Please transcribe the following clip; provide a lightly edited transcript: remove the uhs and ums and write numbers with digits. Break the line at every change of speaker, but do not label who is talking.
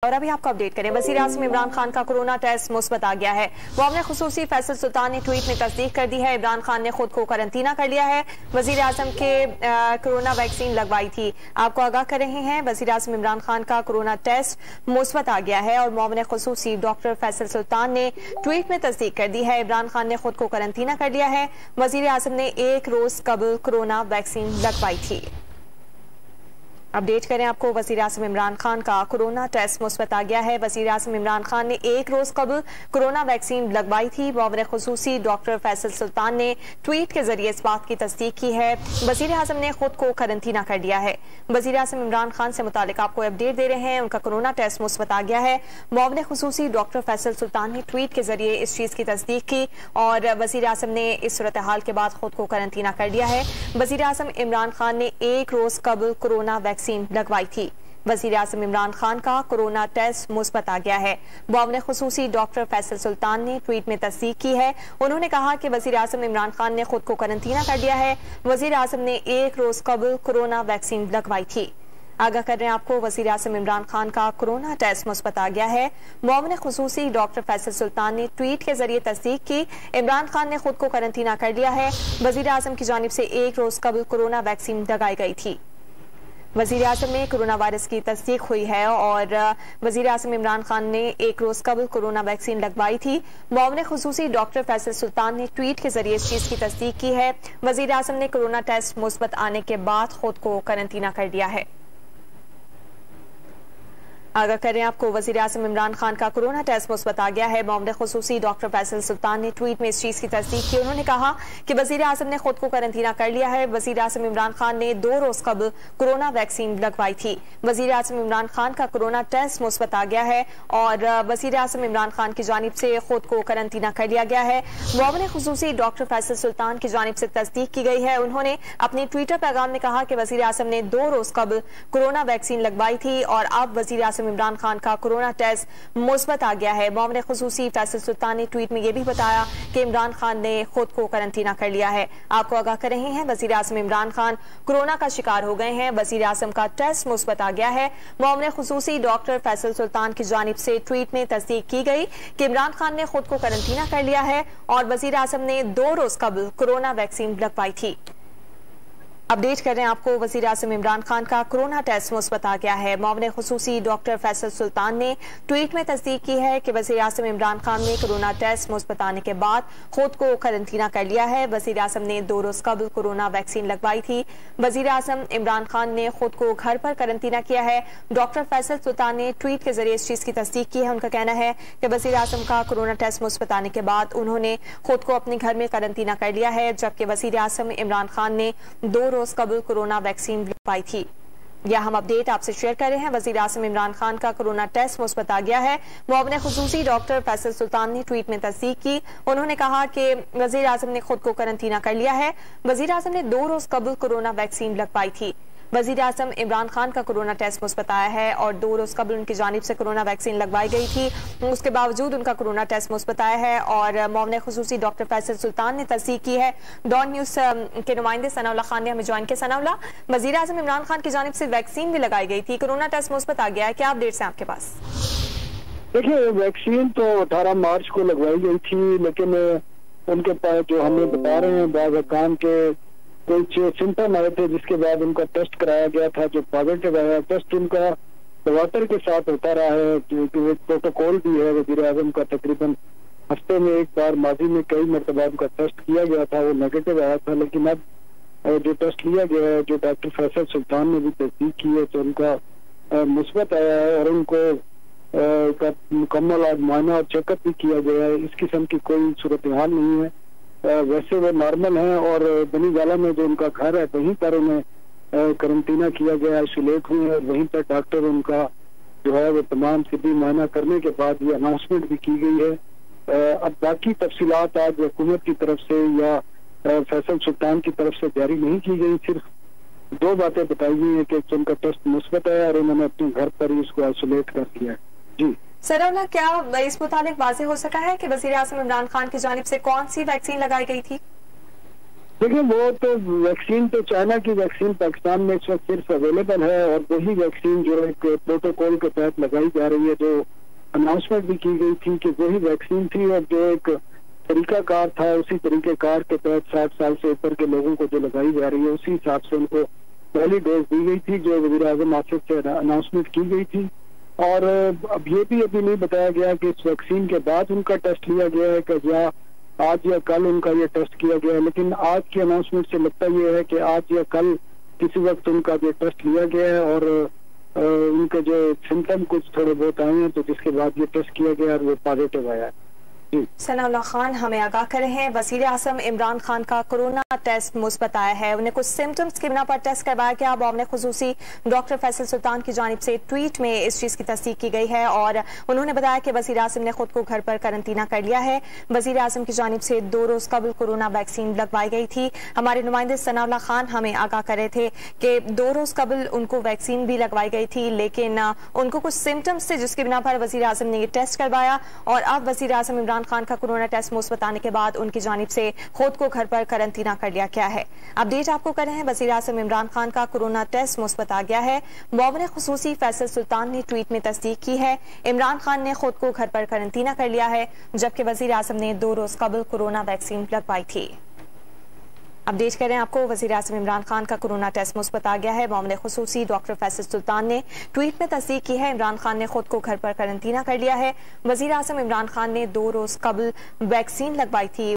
और अभी आपको अपडेट करें, वज़ीर आज़म इमरान खान का कोरोना टेस्ट मुस्बत आ गया है। मुआविन खुसूसी फैसल सुल्तान ने ट्वीट में तस्दीक कर दी है। इमरान खान ने खुद को क्वारंटीना कर लिया है। वज़ीर आज़म के कोरोना वैक्सीन लगवाई थी। आपको आगाह कर रहे हैं, वज़ीर आज़म इमरान खान का कोरोना टेस्ट मुस्बत आ गया है और मुआविन खुसूसी डॉक्टर फैसल सुल्तान ने ट्वीट में तस्दीक कर दी है। इमरान खान ने खुद को क्वारंटीना कर लिया है। वज़ीर आज़म ने एक रोज कबल कोरोना वैक्सीन लगवाई थी। अपडेट करें आपको, वज़ीर आज़म इमरान खान का कोरोना टेस्ट मुस्बत आ गया है। वज़ीर आज़म इमरान खान ने एक रोज कबल कोरोना वैक्सीन लगवाई थी। मुआविन खुसूसी डॉक्टर फैसल सुल्तान ने ट्वीट के जरिए इस बात की तस्दीक की है। वज़ीर आज़म ने खुद को क्वारंटीना कर लिया है। वज़ीर आज़म इमरान खान से मुतालिक आपको अपडेट दे रहे हैं, उनका कोरोना टेस्ट मुस्बत आ गया है। मुआविन खुसूसी डॉक्टर फैसल सुल्तान ने ट्वीट के जरिए इस चीज की तस्दीक की और वज़ीर आज़म ने इस सूरत हाल के बाद खुद को क्वारंटीना कर लिया है। वज़ीर आज़म इमरान खान ने एक रोज कबल कोरोना वैक्सीन लगवाई थी। वज़ीर आज़म इमरान खान का कोरोना टेस्ट मुस्बत आ गया है। मुआविन खुसूसी डॉक्टर फैसल सुल्तान ने ट्वीट में तस्दीक की है। उन्होंने कहा कि वज़ीर आज़म इमरान खान ने खुद को क्वारंटीना कर लिया है। वज़ीर आज़म ने एक रोज कबल कोरोना वैक्सीन लगवाई थी। आगाह कर रहे हैं आपको, वज़ीर आज़म इमरान खान का कोरोना टेस्ट मुस्बत आ गया है। मुआविन खुसूसी डॉक्टर फैसल सुल्तान ने ट्वीट के जरिए तस्दीक की। इमरान खान ने खुद को क्वारंटीना कर लिया है। वज़ीर आज़म की जानिब से एक रोज कबल कोरोना वैक्सीन लगाई गई थी। वज़ीर आज़म में कोरोना वायरस की तस्दीक हुई है और वज़ीर आज़म इमरान खान ने एक रोज कबल कोरोना वैक्सीन लगवाई थी। मुआविन खुसूसी डॉक्टर फैसल सुल्तान ने ट्वीट के जरिए इस चीज की तस्दीक की है। वज़ीर आज़म ने कोरोना टेस्ट मुस्बत आने के बाद खुद को क्वारंटीना कर दिया है। आगाह करें आपको, वज़ीर आज़म इमरान खान का कोरोना टेस्ट मुस्बत आ गया है। मुआविन खुसूसी डॉक्टर फैसल सुल्तान ने ट्वीट में इस चीज की तस्दीक की। उन्होंने कहा कि वज़ीर आज़म ने खुद को क्वारंटीना कर लिया है। वज़ीर आज़म इमरान खान ने 2 रोज कबल कोरोना वैक्सीन लगवाई थी। वज़ीर आज़म इमरान खान का कोरोना टेस्ट मुस्बत आ गया है और वज़ीर आज़म इमरान खान की जानिब से खुद को क्वारंटीना कर लिया गया है। मुआविन खुसूसी डॉक्टर फैसल सुल्तान की जानिब से तस्दीक की गई है। उन्होंने अपने ट्विटर पैगाम में कहा कि वज़ीर आज़म ने 2 रोज कबल कोरोना वैक्सीन लगवाई थी और अब वज़ीर आज़म इमरान खान का कोरोना टेस्ट मुस्बत आ गया है। मुआविन खुसूसी फैसल सुल्तान ने ट्वीट में यह भी बताया कि इमरान खान ने खुद को क्वारंटीना कर लिया है। आपको आगाह कर रहे हैं, वज़ीर आज़म इमरान खान कोरोना का शिकार हो गए हैं। वज़ीर आज़म का टेस्ट मुस्बत आ गया है। मुआविन खुसूसी डॉक्टर फैसल सुल्तान की जानिब से ट्वीट में तस्दीक की गई कि इमरान खान ने खुद को क्वारंटीना कर लिया है और वज़ीर आज़म ने 2 रोज कबल कोरोना वैक्सीन लगवाई थी। अपडेट कर रहे हैं आपको, वज़ीर आज़म इमरान खान का कोरोना टेस्ट मुस्बत आ गया है। मुआविन खुसूसी डॉक्टर फैसल सुल्तान ने ट्वीट में तस्दीक की है कि वज़ीर आज़म इमरान खान ने कोरोना टेस्ट मुस्बत आने के बाद खुद को क्वारंटीना कर लिया है। वज़ीर आज़म ने 2 रोज कबल कोरोना वैक्सीन लगवाई थी। वज़ीर आज़म इमरान खान ने खुद को घर पर क्वारंटीना किया है। डॉक्टर फैसल सुल्तान ने ट्वीट के जरिए इस चीज की तस्दीक की है। उनका कहना है कि वज़ीर आज़म का कोरोना टेस्ट मुस्बत आने के बाद उन्होंने खुद को अपने घर में क्वारंटीना कर लिया है, जबकि वज़ीर आज़म इमरान खान ने 2 रोज कबल कोरोना वैक्सीन लगवाई थी। यह हम अपडेट आपसे शेयर कर रहे हैं। वज़ीर आज़म इमरान खान का कोरोना टेस्ट मुस्बत आ गया है। मुआविन खुसूसी डॉक्टर फैसल सुल्तान ने ट्वीट में तस्दीक की। उन्होंने कहा कि वज़ीर आज़म ने खुद को क्वारंटीना कर लिया है। वज़ीर आज़म ने 2 रोज कबल कोरोना वैक्सीन लगवाई थी। वज़ीर आज़म इमरान खान का कोरोना टेस्ट मुस्बत आया है और 2 रोज कबल उनकी जानिब से कोरोना वैक्सीन लगवाई गई थी। उसके बावजूद उनका कोरोना टेस्ट मुस्बत आया है और मुआविन खुसूसी डॉक्टर फैसल सुल्तान ने तस्दीक की है। डॉन न्यूज के नुमाइंदे सनाउल्लाह खान ने हमें ज्वाइन किया। सनाउल्लाह, वज़ीर आज़म इमरान खान की जानिब से वैक्सीन भी लगाई गई थी, कोरोना टेस्ट मुस्बत आ गया है, क्या अपडेट्स हैं आपके पास?
देखिए, वैक्सीन तो 18 मार्च को लगवाई गई थी, लेकिन उनके पास जो हमें बता रहे हैं बाज़ काम के कुछ सिम्टम आए थे, जिसके बाद उनका टेस्ट कराया गया था जो पॉजिटिव आया। टेस्ट उनका वाटर के साथ होता रहा है, जो एक प्रोटोकॉल भी है वज़ीर आज़म का। तकरीबन हफ्ते में एक बार माजी में कई मरतबा उनका टेस्ट किया गया था, वो नेगेटिव आया था, लेकिन अब जो टेस्ट लिया गया है, जो डॉक्टर फैसल सुल्तान ने भी तस्दीक की है, तो उनका मुस्बत आया है और उनको मुकम्मल आज मुआयना और चेकअप भी किया गया है। इस किस्म की कोई सूरत हाल नहीं है। वैसे वो नॉर्मल हैं और बनी वाला में जो उनका घर है वहीं पर उन्हें क्वारंटीना किया गया, आइसोलेट हुए और वहीं पर डॉक्टर उनका जो है वो तमाम तिब्बी मुआयना करने के बाद ये अनाउंसमेंट भी की गई है। अब बाकी तफसीलात आज हुकूमत की तरफ से या फैसल सुल्तान की तरफ से जारी नहीं की गई। सिर्फ 2 बातें बताई गई है कि उनका टेस्ट मुस्बत है और उन्होंने अपने घर पर ही इसको आइसोलेट कर दिया है। जी
सराउल्लाह, क्या इस मुतालिक वाज़ेह हो सका है कि वज़ीर आज़म इमरान खान की जानिब से कौन सी वैक्सीन लगाई गई थी?
देखिए, वो तो वैक्सीन तो चाइना की वैक्सीन पाकिस्तान में इस वक्त सिर्फ अवेलेबल है, और वही वैक्सीन जो एक प्रोटोकॉल के तहत लगाई जा रही है, जो अनाउंसमेंट भी की गई थी कि वही वैक्सीन थी, और जो एक तरीकाकार था उसी तरीकेकार के तहत 60 साल से ऊपर के लोगों को जो लगाई जा रही है उसी हिसाब से उनको पहली डोज दी गई थी, जो वज़ीर आज़म आसिफ से अनाउंसमेंट की गई थी। और अब ये भी अभी नहीं बताया गया कि इस वैक्सीन के बाद उनका टेस्ट लिया गया है कि या आज या कल उनका ये टेस्ट किया गया है, लेकिन आज की अनाउंसमेंट से लगता ये है कि आज या कल किसी वक्त उनका ये टेस्ट लिया गया है, और उनके जो सिम्टम कुछ थोड़े बहुत आए हैं, तो जिसके बाद ये टेस्ट किया गया और वो पॉजिटिव आया है।
सनाउल्लाह खान हमें आगाह कर रहे हैं, वज़ीर आज़म इमरान खान का कोरोना टेस्ट मुस्बत आया है। उन्हें कुछ सिम्टम्स की बिना पर टेस्ट करवाया गया। मामले खुसूसी डॉक्टर फैसल सुल्तान की जानिब से ट्वीट में इस चीज की तस्दीक की गई है, और उन्होंने बताया कि वज़ीर आज़म ने खुद को घर पर करंतना कर लिया है। वज़ीर आज़म की जानिब से 2 रोज कबल कोरोना वैक्सीन लगवाई गई थी। हमारे नुमाइंदे सनाउल्लाह खान हमें आगाह कर रहे थे कि 2 रोज कबल उनको वैक्सीन भी लगवाई गई थी, लेकिन उनको कुछ सिम्टम्स थे जिसकी बिना पर वज़ीर आज़म ने ये टेस्ट करवाया, और अब वज़ीर आज़म इमरान खान का कोरोना टेस्ट मुस्बत आने के बाद उनकी जानिब से खुद को घर पर करंतना कर लिया गया है। अपडेट आपको कर रहे हैं, वज़ीर आज़म इमरान खान का कोरोना टेस्ट मुस्बत आ गया है। मुआविन खुसूसी फैसल सुल्तान ने ट्वीट में तस्दीक की है। इमरान खान ने खुद को घर पर करंतना कर लिया है, जबकि वज़ीर आज़म ने 2 रोज कबल कोरोना वैक्सीन लगवाई थी। अपडेट करें आपको, वज़ीर आज़म इमरान खान का कोरोना टेस्ट मुस्बत आ गया है। मामले खुसूसी डॉक्टर फैसल सुल्तान ने ट्वीट में तस्दीक की है। इमरान खान ने खुद को घर पर करंतना कर लिया है। वज़ीर आज़म इमरान खान ने 2 रोज कबल वैक्सीन लगवाई थी।